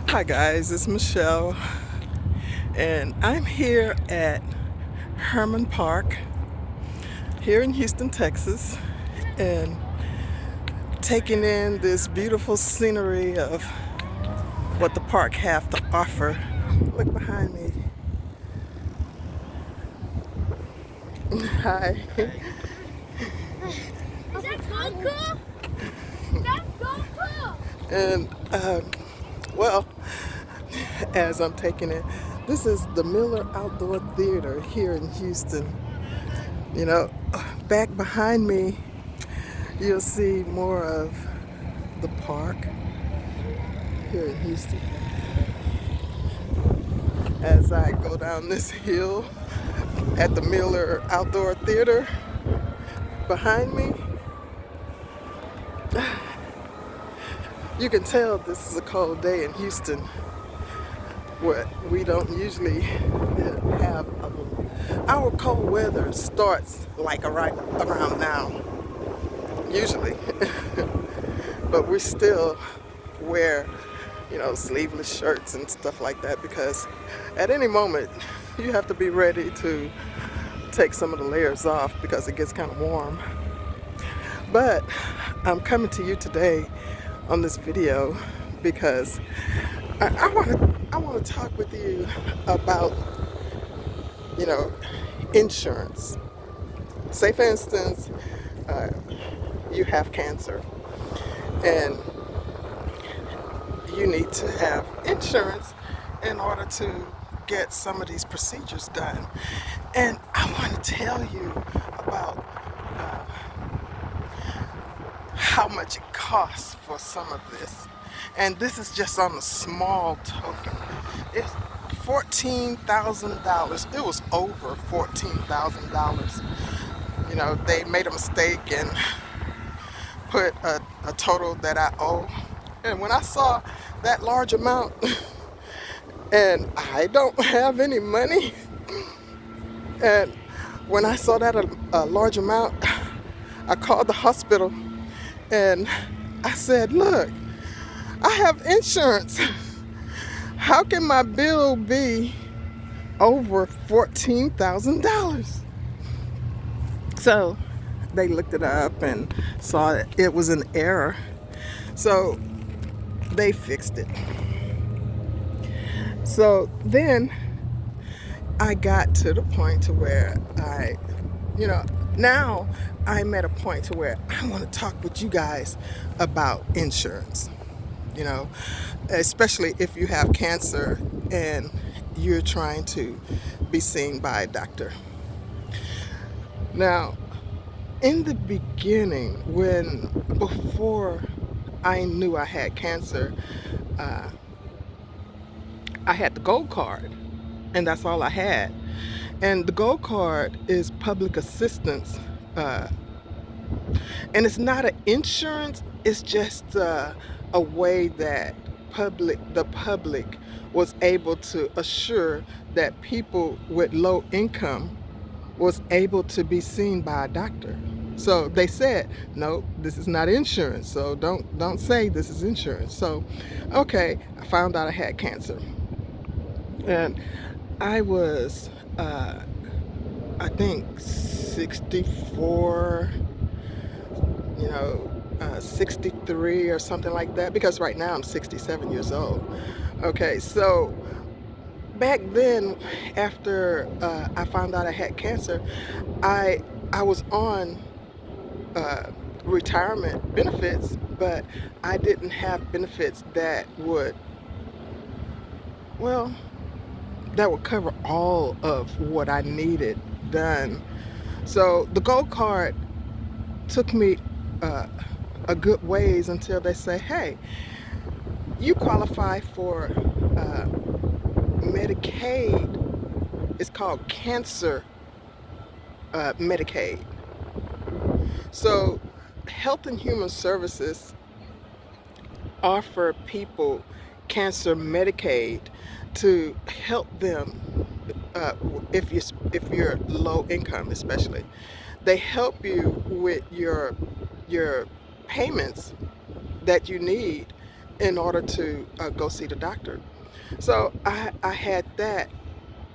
Hi guys, it's Michelle, and I'm here at Herman Park here in Houston, Texas, and taking in this beautiful scenery of what the park have to offer. Look behind me. Hi. Is that Goku? That's Goku! And well, as I'm taking it, this is the Miller Outdoor Theater here in Houston. You know, back behind me, you'll see more of the park here in Houston. As I go down this hill at the Miller Outdoor Theater behind me, you can tell this is a cold day in Houston, where we don't usually have our cold weather starts like right around now, usually. But we still wear, sleeveless shirts and stuff like that because at any moment you have to be ready to take some of the layers off because it gets kind of warm. But I'm coming to you today on this video because I want to talk with you about, you know, insurance. Say for instance, uh, you have cancer and you need to have insurance in order to get some of these procedures done. And I want to tell you about how much it costs for some of this. And this is just on a small token. It's $14,000. It was over $14,000. They made a mistake and put a total that I owe. And when I saw that large amount, and I don't have any money, and when I saw that a large amount, I called the hospital and I said, look, I have insurance. How can my bill be over $14,000? So they looked it up and saw it was an error. So they fixed it. So then I got to the point to where now I'm at a point to where I want to talk with you guys about insurance. You know, especially if you have cancer and you're trying to be seen by a doctor. Now, in the beginning, before I knew I had cancer, uh, I had the gold card, and that's all I had. And the gold card is public assistance, uh, and it's not an insurance. It's just a way that the public was able to assure that people with low income was able to be seen by a doctor. So they said, no, this is not insurance. So don't say this is insurance. So, okay, I found out I had cancer, and I was, I think, 64, 63 or something like that. Because right now I'm 67 years old. Okay, so back then, after I found out I had cancer, I was on uh, retirement benefits, but I didn't have benefits well, that would cover all of what I needed done. So the gold card took me uh, a good ways until they say, hey, you qualify for uh, Medicaid. It's called Cancer Medicaid. So Health and Human Services offer people Cancer Medicaid to help them uh, if you're low income, especially. They help you with your payments that you need in order to go see the doctor. So I had that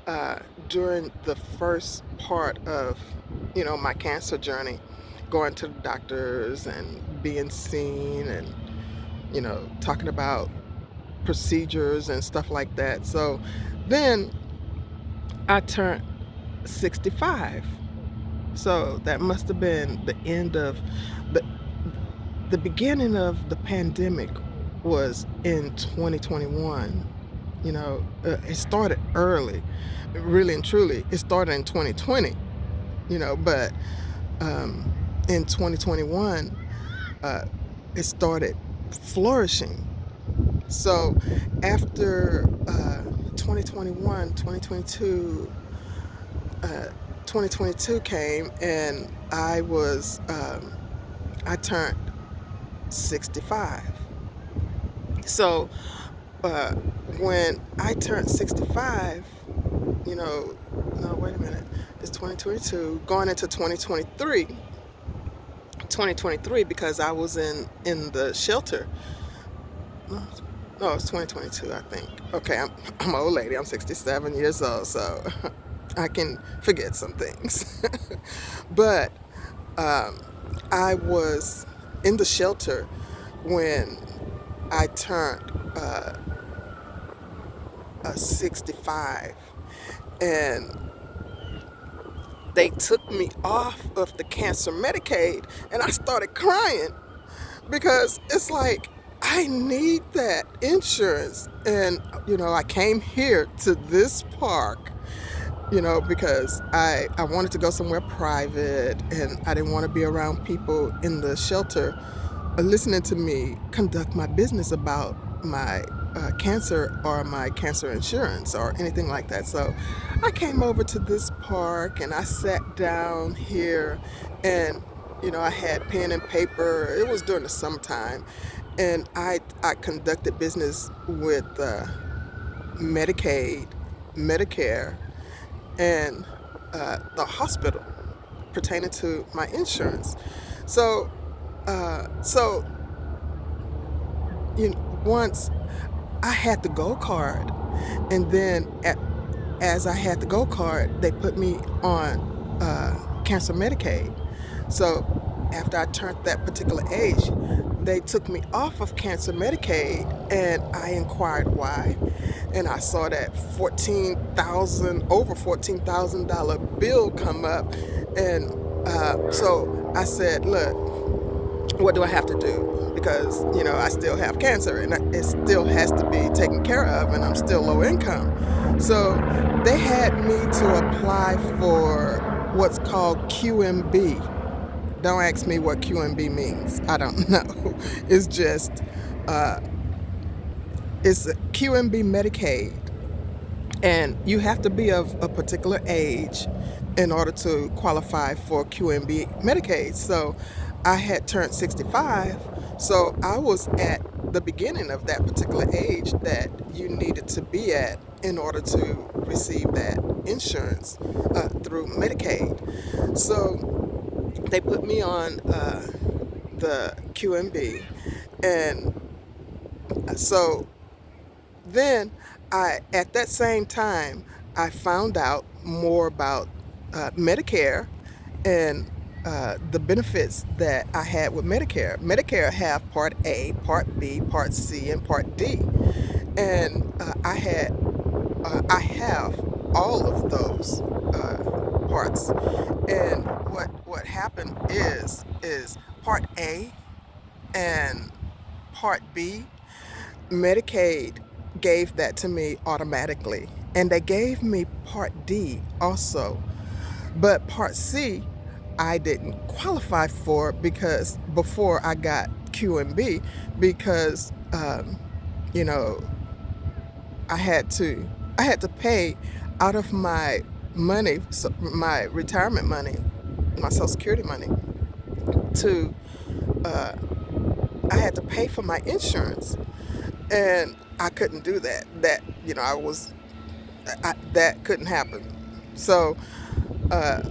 uh, during the first part of, my cancer journey, going to the doctors and being seen and, talking about procedures and stuff like that. So then I turned 65. So that must have been the end of the the beginning of the pandemic was in 2021. It started early, really and truly. It started in 2020, but um, in 2021, uh, it started flourishing. So after 2021, uh, 2022 came, and I turned 65. So uh, when I turned 65, no, wait a minute, it's 2022, going into 2023, because I was in the shelter. No, no, it's 2022, I think. Okay, I'm an old lady. I'm 67 years old, so I can forget some things. But um, I was in the shelter when I turned 65, and they took me off of the Cancer Medicaid, and I started crying because it's like, I need that insurance. And, I came here to this park, because I wanted to go somewhere private, and I didn't want to be around people in the shelter listening to me conduct my business about my cancer or my cancer insurance or anything like that. So I came over to this park and I sat down here, and I had pen and paper. It was during the summertime, and I conducted business with Medicaid, Medicare, and the hospital pertaining to my insurance. So so once I had the gold card, and then as I had the gold card, they put me on Cancer Medicaid. So after I turned that particular age, they took me off of Cancer Medicaid, and I inquired why, and I saw that over $14,000 bill come up, and so I said, look, what do I have to do? Because, I still have cancer, and it still has to be taken care of, and I'm still low income. So they had me to apply for what's called QMB. Don't ask me what QMB means. I don't know. It's just, uh, it's a QMB Medicaid, and you have to be of a particular age in order to qualify for QMB Medicaid. So I had turned 65, so I was at the beginning of that particular age that you needed to be at in order to receive that insurance through Medicaid. So they put me on the QMB, and so then at that same time, I found out more about Medicare and the benefits that I had with Medicare. Medicare have Part A, Part B, Part C, and Part D, and I have all of those parts. And what happened is Part A and Part B, Medicaid gave that to me automatically, and they gave me Part D also. But Part C, I didn't qualify for because before I got Q and B, because you know I had to pay out of my money, so my retirement money, my Social Security money, to uh, I had to pay for my insurance, and I couldn't do that. That couldn't happen. So uh,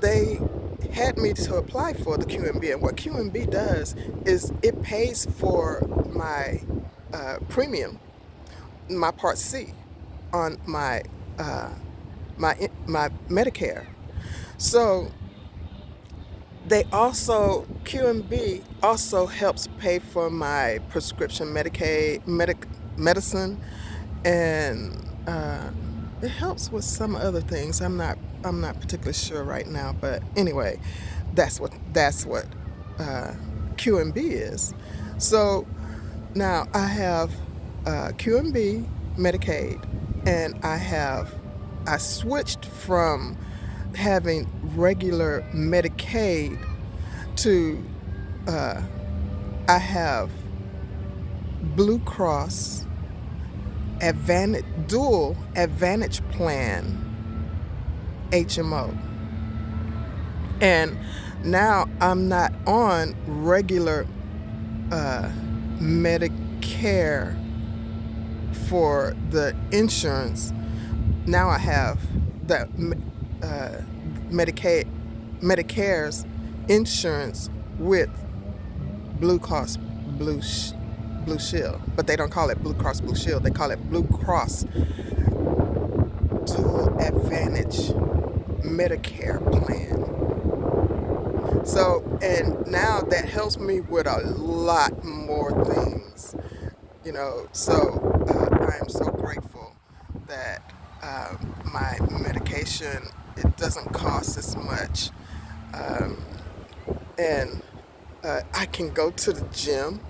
they had me to apply for the QMB. And what QMB does is it pays for my premium, my Part C, on my Medicare. So QMB also helps pay for my prescription medicine, and it helps with some other things. I'm not particularly sure right now, but anyway, that's what uh, QMB is. So now I have QMB Medicaid, and I switched from having regular Medicaid to I have Blue Cross dual Advantage Plan HMO. And now I'm not on regular Medicare for the insurance. Now I have the Medicare's insurance with Blue Cross Blue Shield, but they don't call it Blue Cross Blue Shield. They call it Blue Cross Dual Advantage Medicare Plan. So, and now that helps me with a lot more things, So I am so grateful that my medication, it doesn't cost as much, and I can go to the gym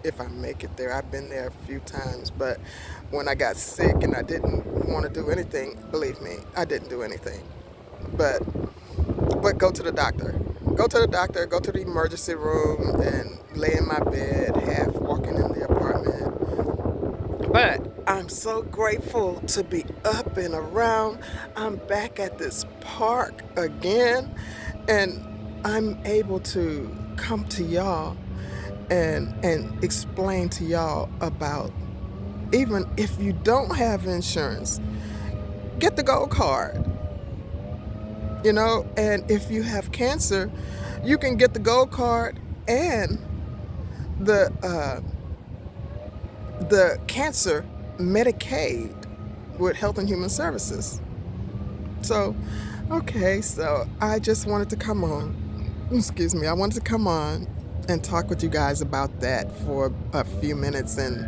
if I make it there. I've been there a few times, but when I got sick and I didn't want to do anything, believe me, I didn't do anything. But go to the doctor. Go to the doctor, go to the emergency room and lay in my bed, half walking in the apartment. But I'm so grateful to be up and around. I'm back at this park again, and I'm able to come to y'all and explain to y'all about, even if you don't have insurance, get the gold card. And if you have cancer, you can get the gold card and the Cancer Medicaid with Health and Human Services. So, okay, so I just wanted to come on. Excuse me, I wanted to come on and talk with you guys about that for a few minutes and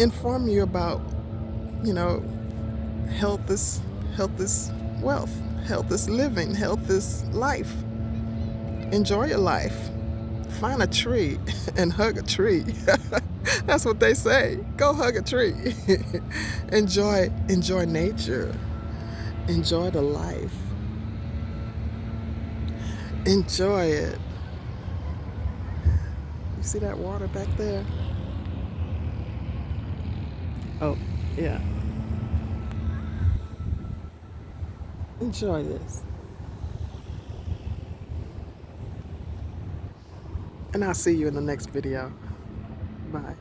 inform you about, health is wealth, health is living, health is life. Enjoy your life. Find a tree and hug a tree. That's what they say. Go hug a tree. Enjoy nature. Enjoy the life. Enjoy it. You see that water back there? Oh, yeah. Enjoy this. And I'll see you in the next video. Bye.